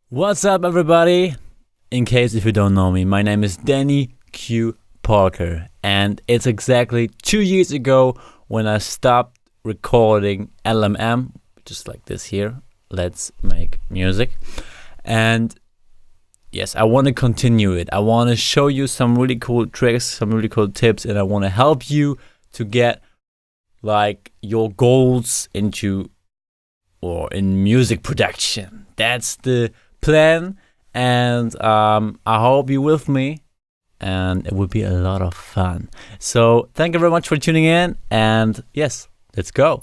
What's up, everybody? In case if you don't know me, my name is Danny Q. Parker, and it's exactly 2 years ago when I stopped recording LMM, just like this here. Let's make music. And yes, I want to continue it. I want to show you some really cool tricks, some really cool tips, and I want to help you to get like your goals into or in music production. That's the plan, and I hope you're with me, and it will be a lot of fun. So thank you very much for tuning in, and yes, let's go.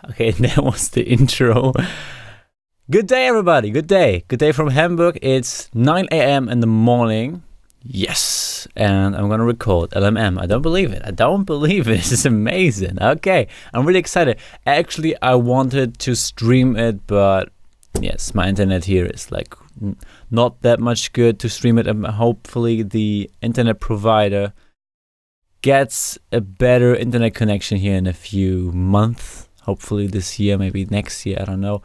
Okay, that was the intro. Good day, everybody. Good day. Good day from Hamburg. It's 9 a.m. in the morning. Yes, and I'm gonna record LMM. I don't believe it. This is amazing. Okay, I'm really excited. Actually, I wanted to stream it, but yes, my internet here is like not that much good to stream it. And hopefully the internet provider gets a better internet connection here in a few months. Hopefully this year, maybe next year, I don't know.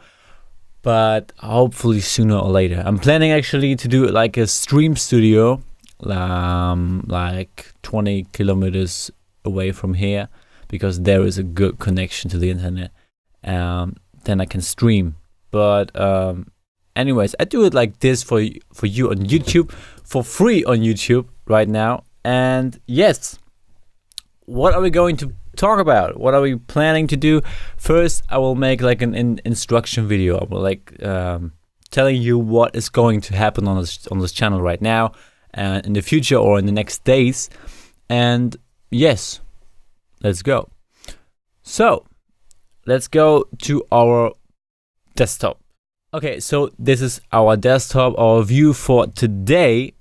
But hopefully sooner or later. I'm planning actually to do like a stream studio, like 20 kilometers away from here, because there is a good connection to the internet. Then I can stream. But anyways, I do it like this for you on YouTube, for free on YouTube right now. And yes, what are we going to talk about? What are we planning to do? First, I will make like an instruction video. I will like telling you what is going to happen on this channel right now and in the future or in the next days. And yes, let's go. So let's go to our desktop. Okay, so this is our desktop, our view for today.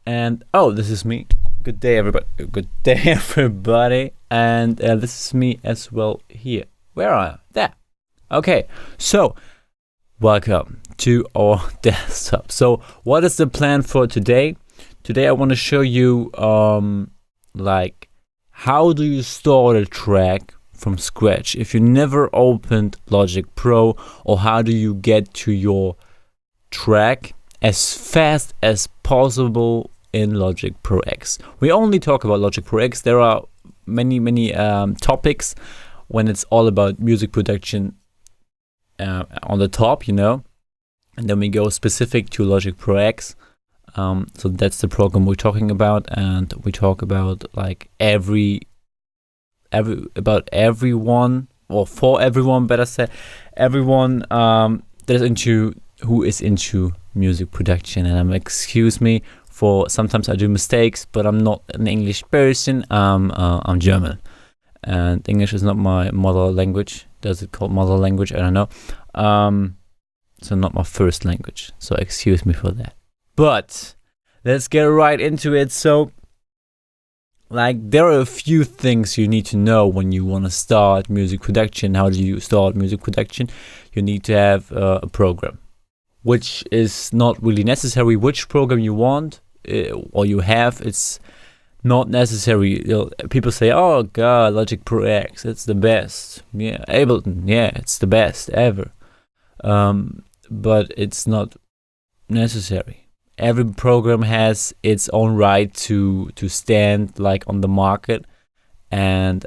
And oh, this is me. Good day, everybody. Good day, everybody. And this is me as well here. Where are I? There. Okay, so welcome to our desktop. So what is the plan for today? Today I want to show you like how do you start a track from scratch if you never opened Logic Pro, or how do you get to your track as fast as possible in Logic Pro X. We only talk about Logic Pro X. There are many topics when it's all about music production on the top, you know, and then we go specific to Logic Pro X. So that's the program we're talking about, and we talk about like about everyone, or for everyone, better said, everyone that is into, who is into music production. And excuse me for sometimes I do mistakes, but I'm not an English person. I'm German, and English is not my mother language. Does it call mother language? I don't know. So not my first language. So excuse me for that. But let's get right into it. So, like, there are a few things you need to know when you want to start music production. How do you start music production? You need to have a program, which is not really necessary. Which program you want or you have, it's not necessary. People say, oh god, Logic Pro X, it's the best. Yeah, Ableton, yeah, it's the best ever. But it's not necessary. Every program has its own right to stand like on the market. And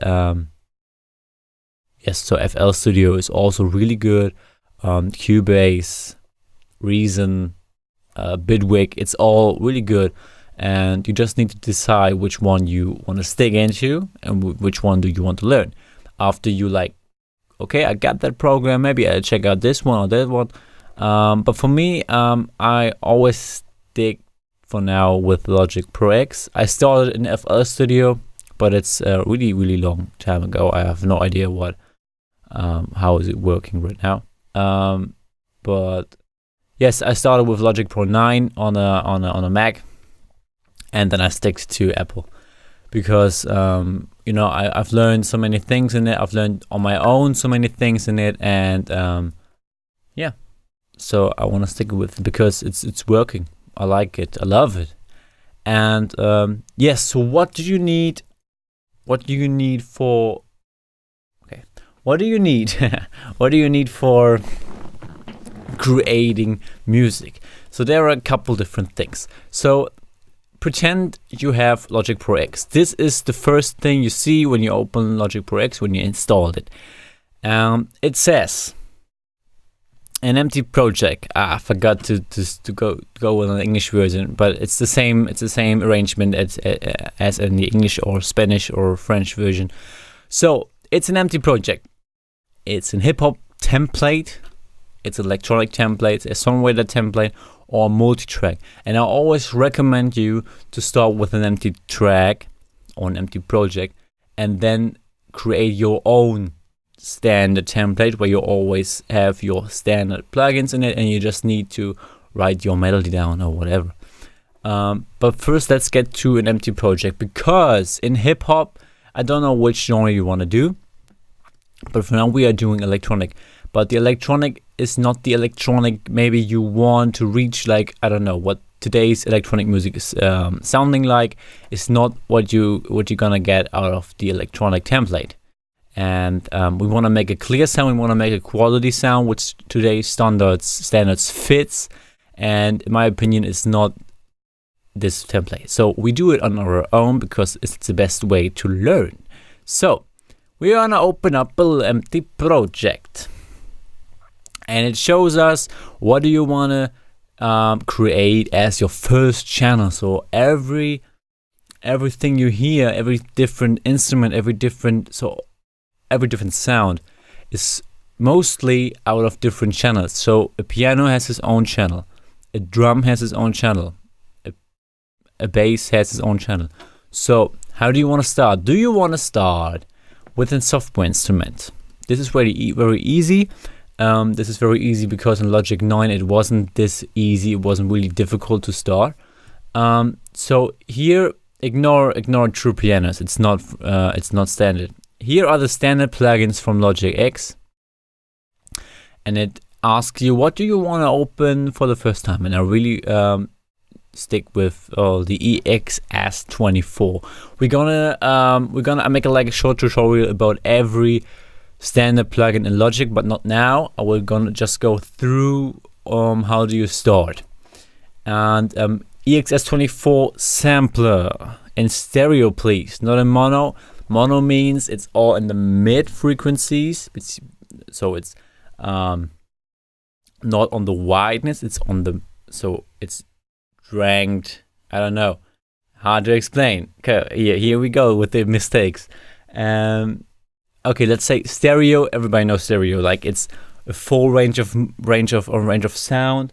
yes, so FL Studio is also really good. Cubase, Reason, Bitwig, it's all really good, and you just need to decide which one you want to stick into and which one do you want to learn. After you like, okay, I got that program, maybe I check out this one or that one. But for me, I always stick for now with Logic Pro X. I started in FL Studio, but it's a really long time ago. I have no idea what how is it working right now. But yes, I started with Logic Pro 9 on a Mac, and then I stick to Apple because you know, I've learned so many things in it. I've learned on my own so many things in it, and yeah, so I want to stick with it because it's working. I like it. I love it. And yes, so what do you need? What do you need for? Okay, what do you need? What do you need for creating music? So there are a couple different things. So pretend you have Logic Pro X. This is the first thing you see when you open Logic Pro X, when you installed it. It says an empty project. I forgot to go with an English version, but it's the same. It's the same arrangement as in the English or Spanish or French version. So it's an empty project. It's an hip hop template. It's an electronic template, a songwriter template, or multi-track. And I always recommend you to start with an empty track or an empty project, and then create your own standard template where you always have your standard plugins in it, and you just need to write your melody down or whatever. But first, let's get to an empty project, because in hip hop, I don't know which genre you want to do, but for now we are doing electronic. But the electronic is not the electronic maybe you want to reach, like, I don't know what today's electronic music is sounding like. It's not what you're gonna get out of the electronic template. And we want to make a clear sound, we want to make a quality sound which today's standards fits, and in my opinion it's not this template. So we do it on our own because it's the best way to learn. So we're gonna open up a little empty project, and it shows us what do you want to create as your first channel. So everything you hear, every different instrument, every different sound is mostly out of different channels. So a piano has its own channel, a drum has its own channel, a bass has its own channel. So how do you want to start? Do you want to start with a software instrument? This is very easy. This is very easy because in Logic 9 it wasn't this easy. It wasn't really difficult to start. So here, ignore true pianos. It's not standard. Here are the standard plugins from Logic X, and it asks you what do you want to open for the first time, and I really stick with the EXS24. We're gonna make a short tutorial about every standard plugin in Logic, but not now. I will gonna just go through how do you start. And EXS24 sampler in stereo, please, not in mono. Mono means it's all in the mid frequencies, so it's not on the wideness, it's on the, so it's ranked, I don't know, hard to explain. Okay, here we go with the mistakes. Okay, let's say stereo. Everybody knows stereo, like it's a full range of sound,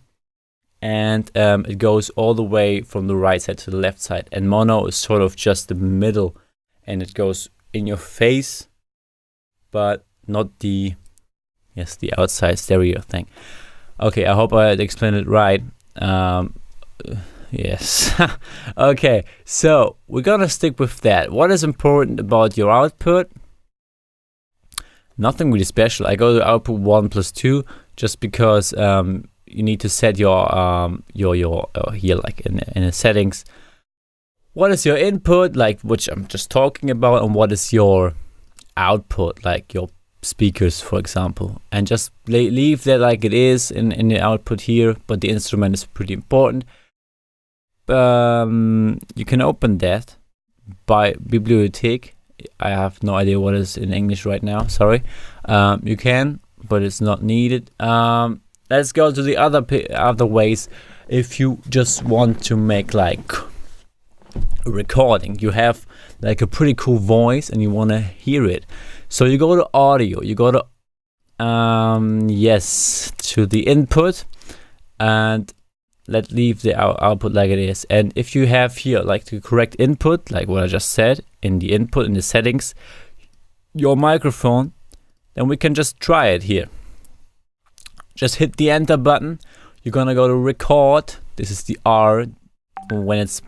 and it goes all the way from the right side to the left side. And mono is sort of just the middle, and it goes in your face, but not the outside stereo thing. Okay, I hope I explained it right. Yes. Okay, so we're gonna stick with that. What is important about your output? Nothing really special. I go to output 1+2 just because you need to set your here, like in the settings, what is your input, like, which I'm just talking about, and what is your output, like your speakers, for example, and just leave that like it is in the output here, but the instrument is pretty important. You can open that by Bibliothek. I have no idea what is in English right now, sorry. You can, but it's not needed. Let's go to the other ways. If you just want to make like a recording, you have like a pretty cool voice and you want to hear it, so you go to audio, you go to to the input, and let's leave the output like it is. And if you have here like the correct input, like what I just said, in the input, in the settings, your microphone, then we can just try it here. Just hit the enter button. You're gonna go to record. This is the R. When it's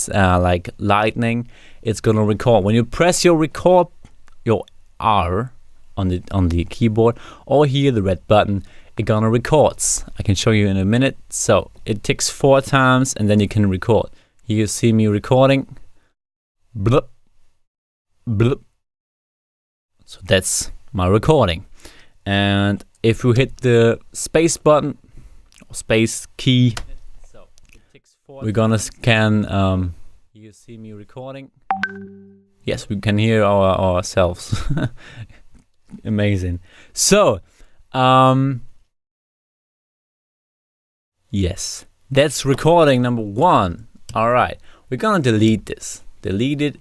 like lightning, it's gonna record. When you press your record, your R on the keyboard, or here the red button, it gonna records. I can show you in a minute. So it ticks 4 times, and then you can record. Here you see me recording. Blup, blup. So that's my recording. And if you hit the space button or space key, we're gonna scan. You see me recording. Yes, we can hear ourselves. Amazing. So, yes, that's recording number 1. All right, we're gonna delete this. Delete it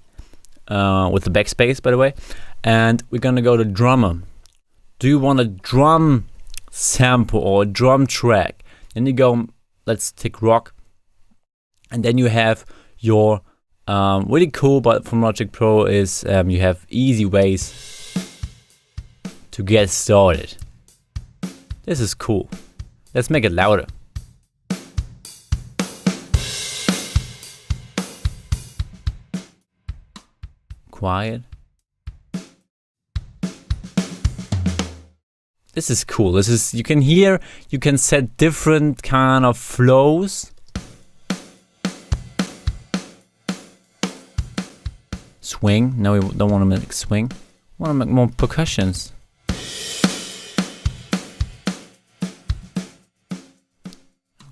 with the backspace, by the way. And we're gonna go to drummer. Do you want a drum sample or a drum track? Then you go, let's take rock. And then you have your really cool, but from Logic Pro is you have easy ways to get started. This is cool. Let's make it louder. Quiet. This is cool. This is, you can hear, you can set different kind of flows. Swing. No, we don't want to make swing. We want to make more percussions.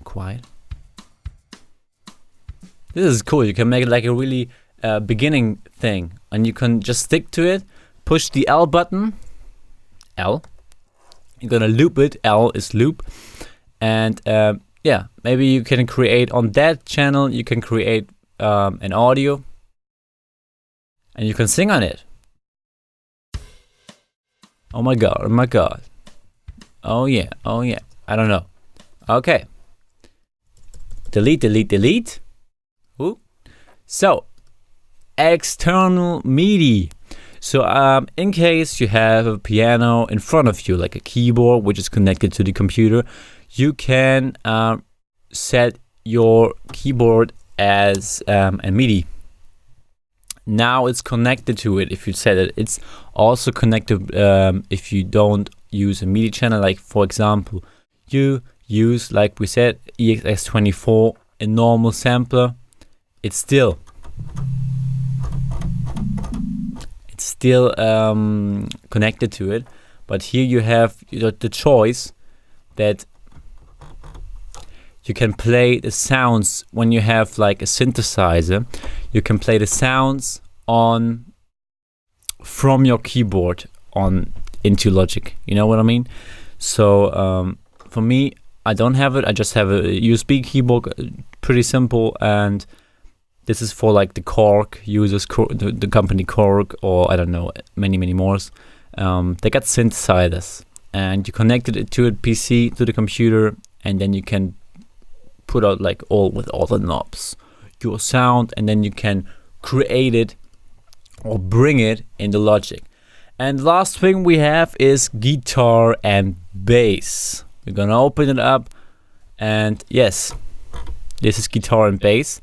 Quiet. This is cool. You can make it like a really beginning thing, and you can just stick to it. Push the L button. L. You're gonna loop it. L is loop, and yeah, maybe you can create on that channel. You can create an audio. And you can sing on it. Oh my god, oh my god. Oh yeah, oh yeah. I don't know. Okay. Delete, delete, delete. Ooh. So, external MIDI. So, in case you have a piano in front of you, like a keyboard, which is connected to the computer, you can set your keyboard as a MIDI. Now it's connected to it. If you set it, it's also connected if you don't use a MIDI channel. Like for example, you use, like we said, EXS24, a normal sampler. It's still connected to it. But here you have the choice that you can play the sounds when you have like a synthesizer. You can play the sounds on from your keyboard on into Logic. You know what I mean? So for me, I don't have it. I just have a USB keyboard, pretty simple. And this is for like the Korg users, the company Korg, or I don't know, many more. They got synthesizers, and you connected it to a PC, to the computer, and then you can put out like all the knobs, your sound, and then you can create it or bring it into Logic. And last thing we have is guitar and bass. We're gonna open it up, and yes, this is guitar and bass.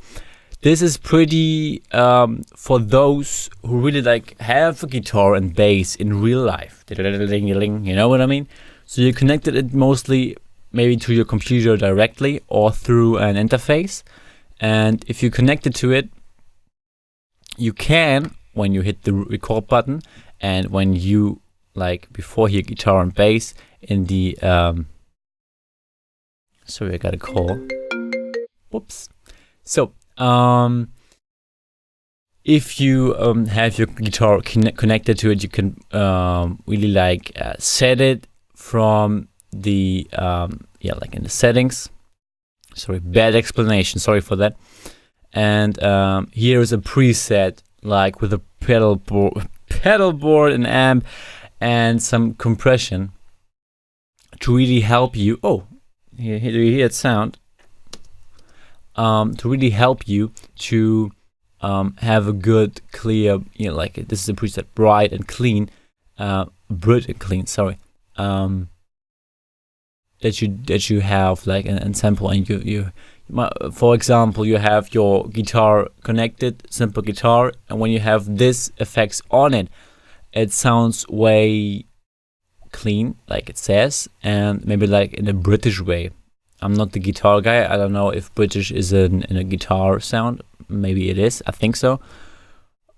This is pretty for those who really like have a guitar and bass in real life. You know what I mean? So you connected it mostly maybe to your computer directly or through an interface. And if you connect it to it, you can, when you hit the record button, and when you, like before here, guitar and bass in the sorry, I got a call. Whoops. So if you have your guitar connected to it, you can really like set it from the yeah, like in the settings. Sorry, bad explanation, sorry for that. And here is a preset, like with a pedal board, an amp, and some compression to really help you. Oh, here you hear it sound. To really help you to have a good, clear, you know, like this is a preset, bright and clean, sorry. That you have like an sample, and you for example, you have your guitar connected, simple guitar, and when you have this effects on it, it sounds way clean, like it says, and maybe like in a British way. I'm not the guitar guy. I don't know if British is in a guitar sound. maybe it is, I think so.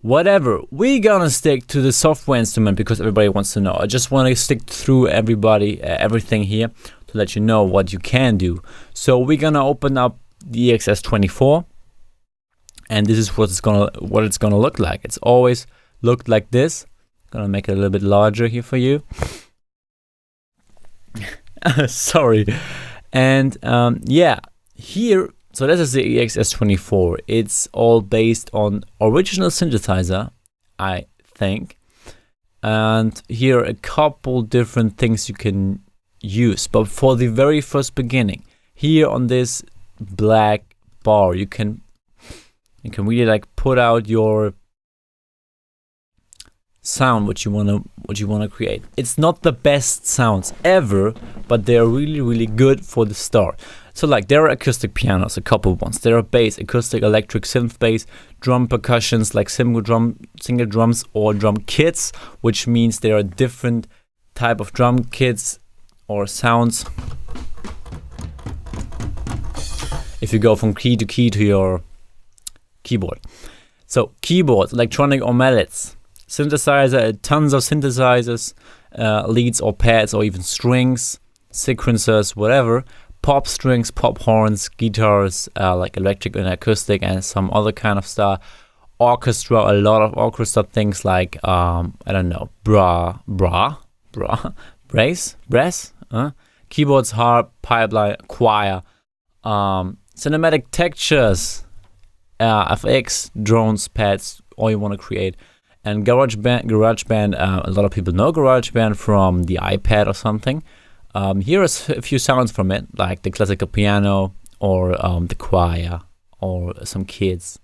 Whatever, we're gonna stick to the software instrument because everybody wants to know. I just want to stick through everything here to let you know what you can do. So we're gonna open up the EXS24, and this is what it's gonna look like. It's always looked like this. Gonna make it a little bit larger here for you. Sorry. And yeah, here. So this is the EXS24. It's all based on original synthesizer, I think. And here are a couple different things you can use. But for the very first beginning, here on this black bar, you can really like put out your sound what you wanna create. It's not the best sounds ever, but they're really good for the start. So like there are acoustic pianos, a couple ones. There are bass, acoustic, electric, synth bass, drum percussions like single drums or drum kits, which means there are different type of drum kits or sounds. If you go from key to your keyboard. So keyboards, electronic or mallets, synthesizer, tons of synthesizers, leads or pads or even strings, sequencers, whatever. Pop strings, pop horns, guitars, like electric and acoustic, and some other kind of stuff. Orchestra, a lot of orchestra things like I don't know, brass, keyboards, harp, pipeline, choir, cinematic textures, FX, drones, pads, all you want to create. And GarageBand, a lot of people know GarageBand from the iPad or something. Here are a few sounds from it, like the classical piano or the choir or some kids.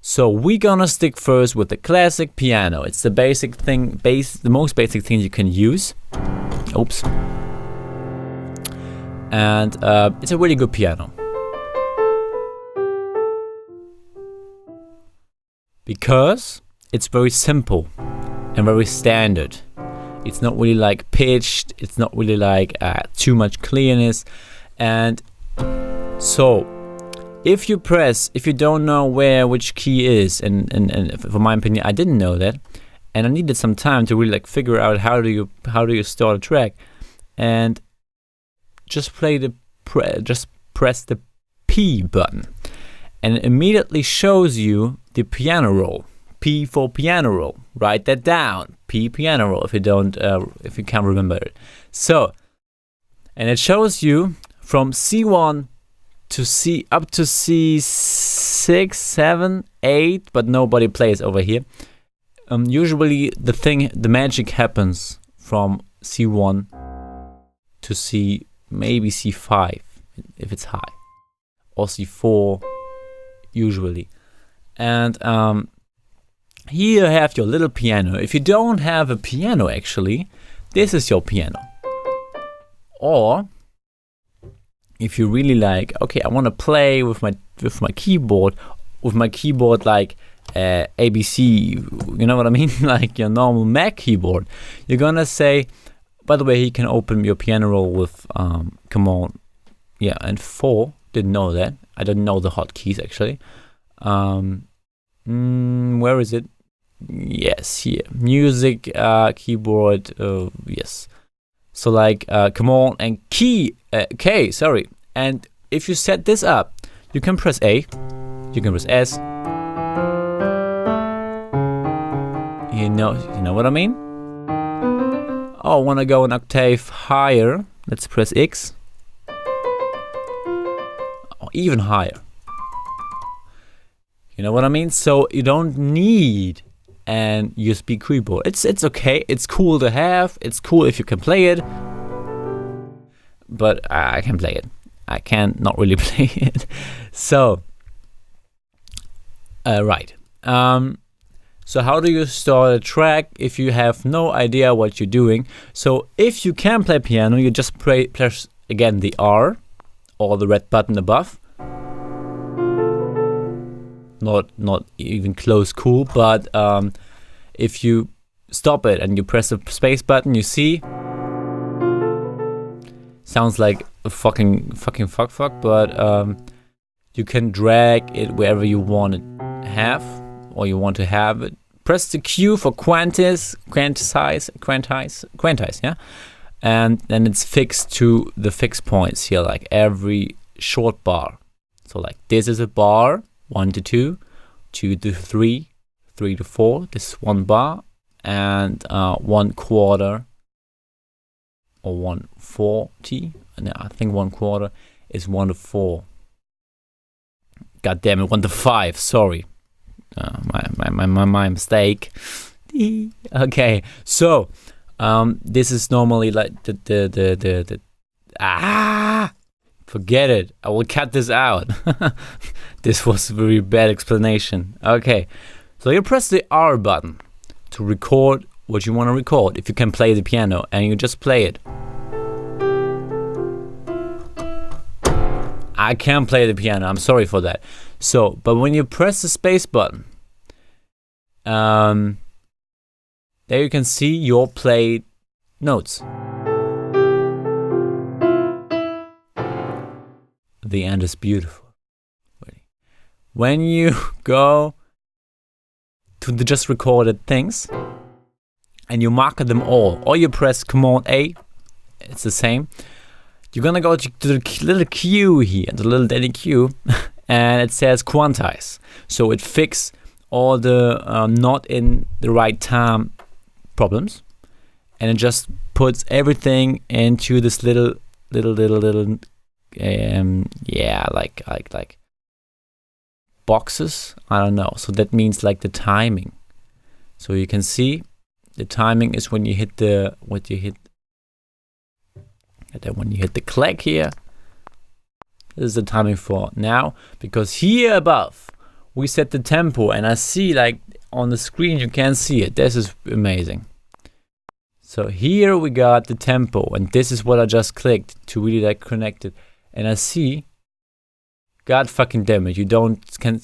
So we're gonna stick first with the classic piano. It's the basic thing, the most basic thing you can use. Oops. And it's a really good piano. Because it's very simple and very standard. It's not really like pitched, it's not really like too much clearness. And so if you don't know which key is, and for my opinion, I didn't know that, and I needed some time to really like figure out how do you start a track, and just press the P button, and it immediately shows you the piano roll. P for piano roll. Write that down. P piano roll if you can't remember it. So, and it shows you from C1 to C up to C6, 7, 8, but nobody plays over here. Usually the magic happens from C1 to maybe C5 if it's high, or C4 usually. And here you have your little piano. If you don't have a piano, actually, this is your piano. Or if you really like, okay, I want to play with my keyboard like ABC, you know what I mean? Like your normal Mac keyboard. You're gonna say, by the way, you can open your piano roll with command, yeah, and 4. Didn't know that. I didn't know the hotkeys actually. Where is it? Yes, here. Music, keyboard, yes. So like command and K, sorry. And if you set this up, you can press A, you can press S. You know what I mean? Oh, I want to go an octave higher. Let's press X. Or even higher. You know what I mean? So you don't need an USB keyboard. It's okay. It's cool to have. It's cool if you can play it. But I can play it. I can not really play it. So, right. So how do you start a track if you have no idea what you're doing? So if you can play piano, you just press again the R or the red button above. Not even close cool, but if you stop it and you press the space button, you see, sounds like a fucking fuck, but You can drag it wherever you want it or you want to have it. Press the Q for quantize, yeah? And then it's fixed to the fixed points here, like every short bar. So like this is a bar, 1 to 2, 2 to 3, 3 to 4, this is 1 bar, and 1/4 or 1/40. No, I think 1/4 is 1 to 4. God damn it, 1 to 5, sorry. My mistake. Okay, so this is normally like the forget it. I will cut this out. This was a very bad explanation. Okay, so you press the R button to record what you want to record. If you can play the piano, and you just play it. I can't play the piano. I'm sorry for that. So, but when you press the space button, there you can see your played notes. The end is beautiful. When you go to the just recorded things and you mark them all, or you press Command A, it's the same. You're gonna go to the little Q here, the little Danny Q, and it says quantize. So it fixes all the not in the right time problems, and it just puts everything into this little like boxes. I don't know. So that means like the timing. So you can see the timing is when you hit the when you hit the click here. This is the timing for now, because here above we set the tempo, and I see like on the screen you can see it. This is amazing. So here we got the tempo, and this is what I just clicked to really like connect it. And I see, God fucking damn it, you can.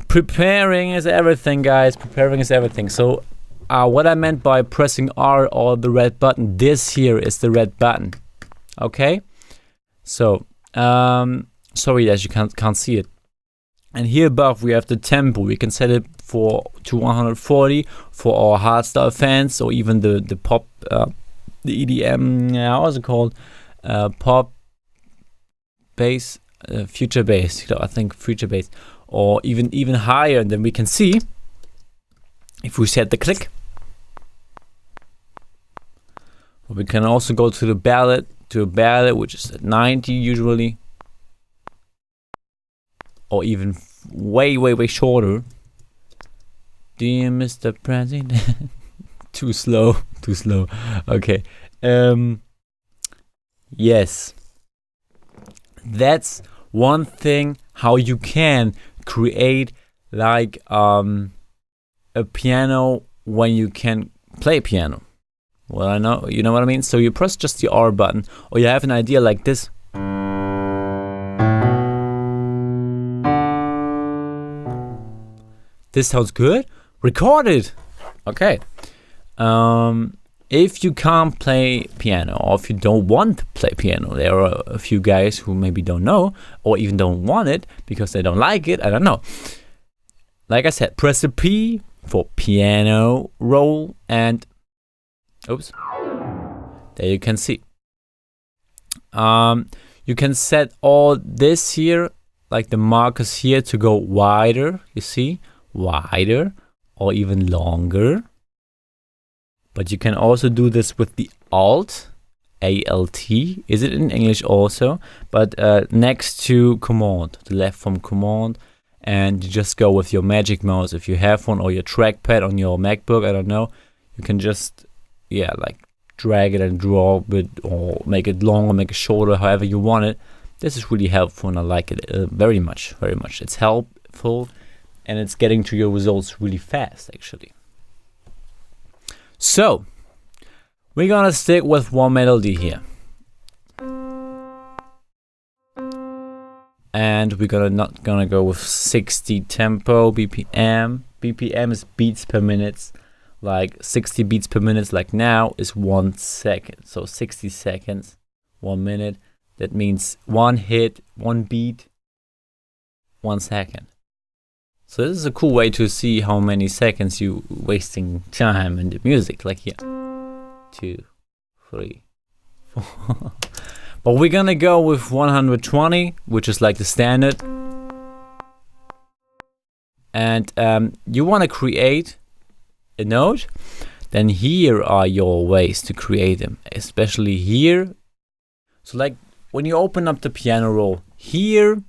Preparing is everything, guys. Preparing is everything. So what I meant by pressing R or the red button, this here is the red button. Okay. So sorry that you can't see it. And here above we have the tempo. We can set it to 140 for our hardstyle fans, or even the pop, the EDM. How's it called? Pop bass, future bass. I think future bass, or even higher. And then we can see if we set the click. We can also go to the ballad, which is at 90 usually, or even way shorter. Dear Mr. President. Too slow. Okay. Yes. That's one thing how you can create like a piano when you can play piano. Well, I know, you know what I mean? So you press just the R button, or you have an idea like this. This sounds good. Record it. Okay. If you can't play piano, or if you don't want to play piano, there are a few guys who maybe don't know, or even don't want it because they don't like it. I don't know. Like I said, press the P for piano roll, and oops, there you can see. You can set all this here, like the markers here, to go wider. You see, wider or even longer. But you can also do this with the Alt, A-L-T. Is it in English also? But next to Command, the left from Command, and you just go with your magic mouse if you have one, or your trackpad on your MacBook. I don't know. You can just like drag it and draw it, or make it longer, make it shorter, however you want it. This is really helpful, and I like it very much. It's helpful, and it's getting to your results really fast, actually. So we're gonna stick with one melody here, and we're not gonna go with 60 tempo BPM. BPM is beats per minute. Like 60 beats per minute, like now, is 1 second. So 60 seconds, 1 minute. That means 1 hit, 1 beat, 1 second. So this is a cool way to see how many seconds you wasting time in the music, like here. 2, 3, 4. But we're gonna go with 120, which is like the standard. And you wanna create a note, then here are your ways to create them, especially here. So like when you open up the piano roll, here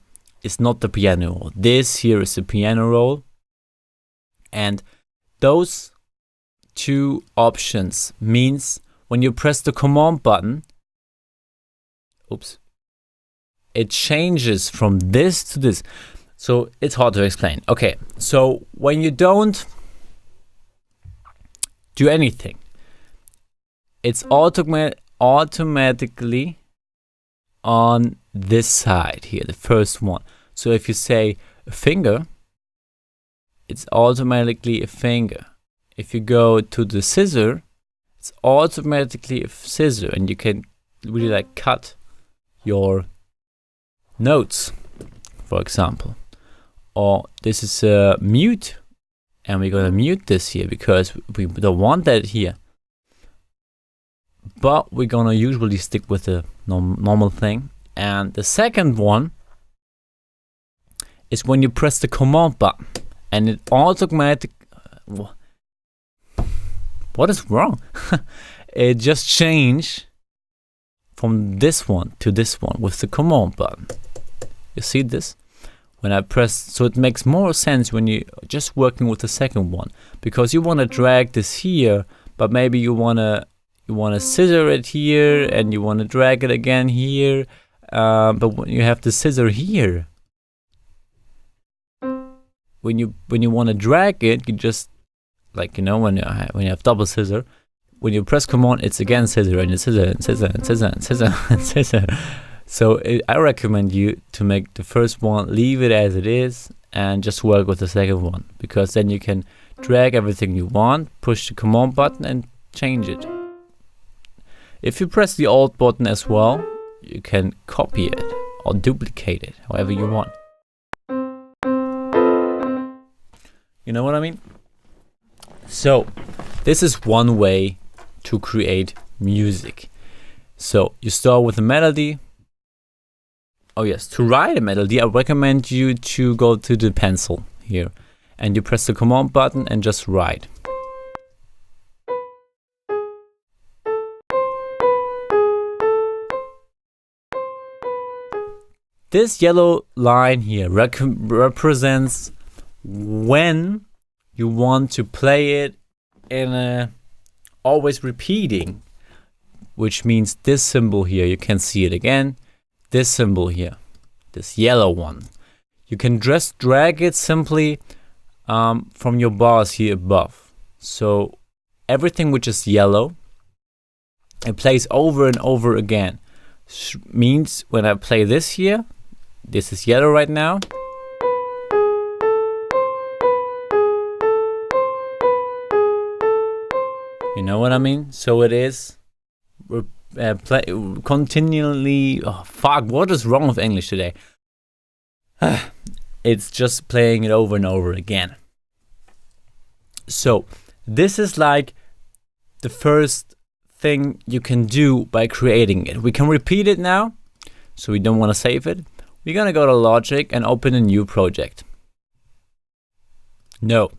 is not the piano roll. This here is the piano roll. And those two options means when you press the command button, it changes from this to this. So it's hard to explain. Okay, so when you don't do anything, it's automatically on this side here, the first one. So if you say a finger, it's automatically a finger. If you go to the scissor, it's automatically a scissor, and you can really like cut your notes, for example. Or this is a mute, and we're gonna mute this here because we don't want that here. But we're gonna usually stick with the normal thing. And the second one is when you press the command button, and it what is wrong? It just changed from this one to this one with the command button. You see this? When I press, so it makes more sense when you're just working with the second one, because you want to drag this here, but maybe you want to scissor it here, and you want to drag it again here, but when you have the scissor here, when you want to drag it, you just, like, you know, when you have double scissor, when you press command, it's again scissor and scissor and scissor and scissor and scissor and scissor. So I recommend you to make the first one, leave it as it is, and just work with the second one, because then you can drag everything you want, push the command button and change it. If you press the Alt button as well, you can copy it or duplicate it, however you want. You know what I mean? So this is one way to create music. So you start with a melody. Oh yes, to write a melody, I recommend you to go to the pencil here, and you press the command button and just write. This yellow line here represents when you want to play it in a always repeating, which means this symbol here, you can see it again. This symbol here, this yellow one, you can just drag it simply from your bars here above. So everything which is yellow, it plays over and over again. Means when I play this here, this is yellow right now. You know what I mean? So it is continually. Oh fuck! What is wrong with English today? It's just playing it over and over again. So this is like the first thing you can do by creating it. We can repeat it now, so we don't want to save it. We're gonna go to Logic and open a new project. No,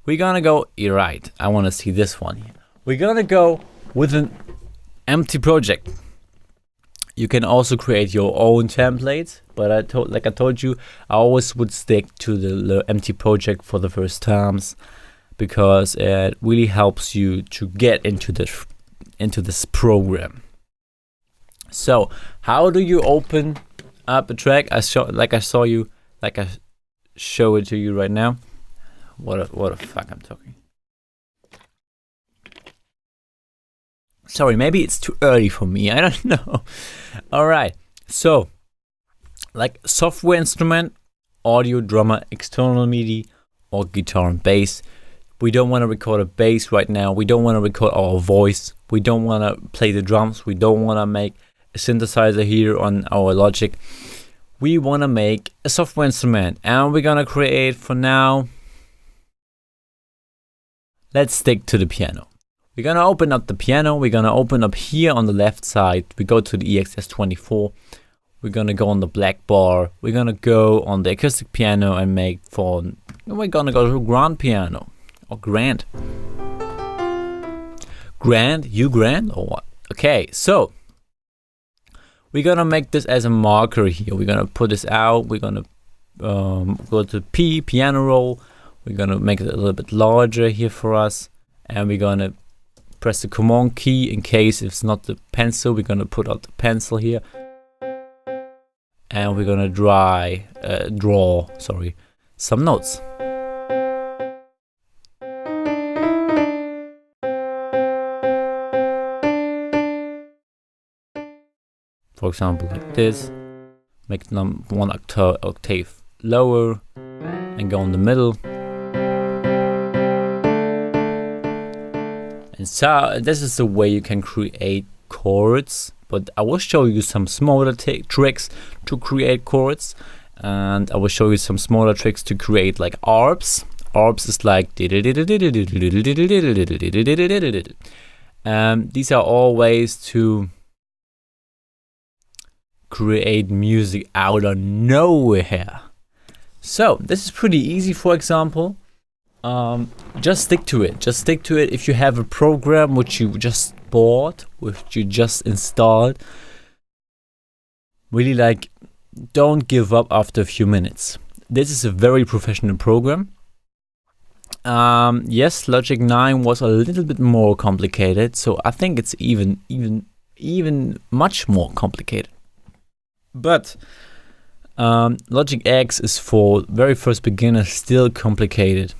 we're gonna go right. I want to see this one here. We're gonna go with an empty project. You can also create your own templates, but I told you, I always would stick to the empty project for the first times, because it really helps you to get into this program. So how do you open up a track? I show it to you right now. What the fuck I'm talking. Sorry, maybe it's too early for me. I don't know. All right. So, like software instrument, audio, drummer, external MIDI, or guitar and bass. We don't want to record a bass right now. We don't want to record our voice. We don't want to play the drums. We don't want to make synthesizer here on our Logic. We want to make a software instrument, and we're gonna create, for now, let's stick to the piano. We're gonna open up the piano. We're gonna open up here on the left side. We go to the EXS24. We're gonna go on the black bar. We're gonna go on the acoustic piano and we're gonna go to grand piano or grand. Grand, you grand or what? Okay, so we're gonna make this as a marker here. We're gonna put this out. We're gonna go to P, piano roll. We're gonna make it a little bit larger here for us, and we're gonna press the command key in case it's not the pencil. We're gonna put out the pencil here, and we're gonna draw some notes. For example, like this. Make one octave lower and go in the middle. And so this is the way you can create chords, but I will show you some smaller tricks to create chords, and I will show you some smaller tricks to create like arps. Arps is like these are all ways to create music out of nowhere. So this is pretty easy. For example, just stick to it. Just stick to it. If you have a program which you just bought, which you just installed, really like, don't give up after a few minutes. This is a very professional program. Yes, Logic 9 was a little bit more complicated, so I think it's even much more complicated. But Logic X is for very first beginners still complicated.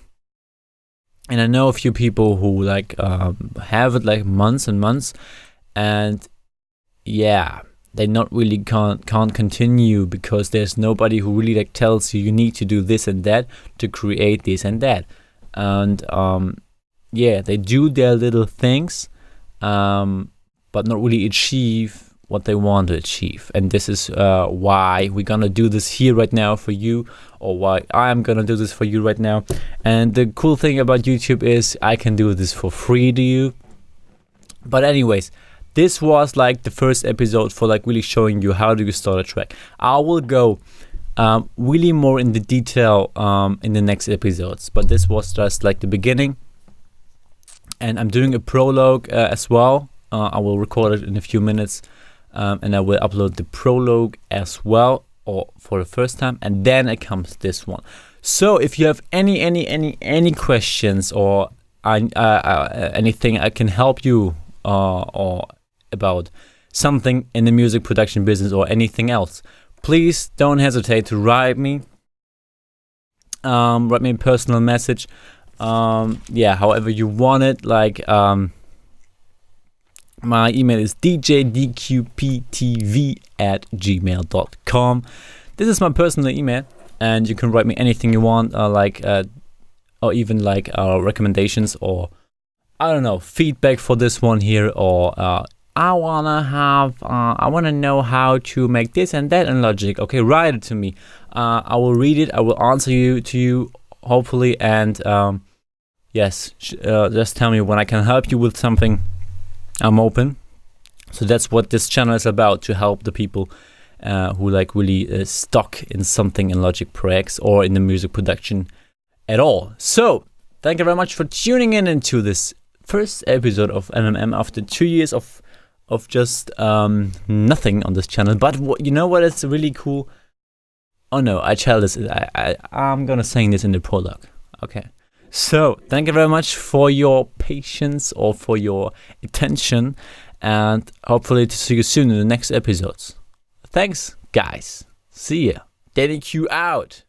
And I know a few people who like have it like months and months, and yeah, they not really can't continue because there's nobody who really like tells you need to do this and that to create this and that. And yeah, they do their little things, but not really achieve what they want to achieve. And this is why we're gonna do this here right now for you, or why I'm gonna do this for you right now. And the cool thing about YouTube is I can do this for free to you. But anyways, this was like the first episode for like really showing you how do you start a track. I will go really more in the detail in the next episodes, but this was just like the beginning. And I'm doing a prologue as well. I will record it in a few minutes. And I will upload the prologue as well, or for the first time, and then it comes this one. So if you have any questions or anything I can help you or about something in the music production business or anything else, please don't hesitate to write me a personal message. Yeah, however you want it, like my email is djdqptv@gmail.com. This is my personal email, and you can write me anything you want, or even like recommendations, or I don't know, feedback for this one here, or I wanna know how to make this and that in Logic. Okay, write it to me. I will read it. I will answer you hopefully, and yes, just tell me when I can help you with something. I'm open. So that's what this channel is about, to help the people who like really stuck in something in Logic Pro X or in the music production at all. So thank you very much for tuning in into this first episode of MMM after 2 years of just nothing on this channel. But you know what is really cool? Oh no, I tell this. I'm gonna sing this in the prologue. Okay. So thank you very much for your patience or for your attention, and hopefully to see you soon in the next episodes. Thanks, guys. See ya. DDQ out.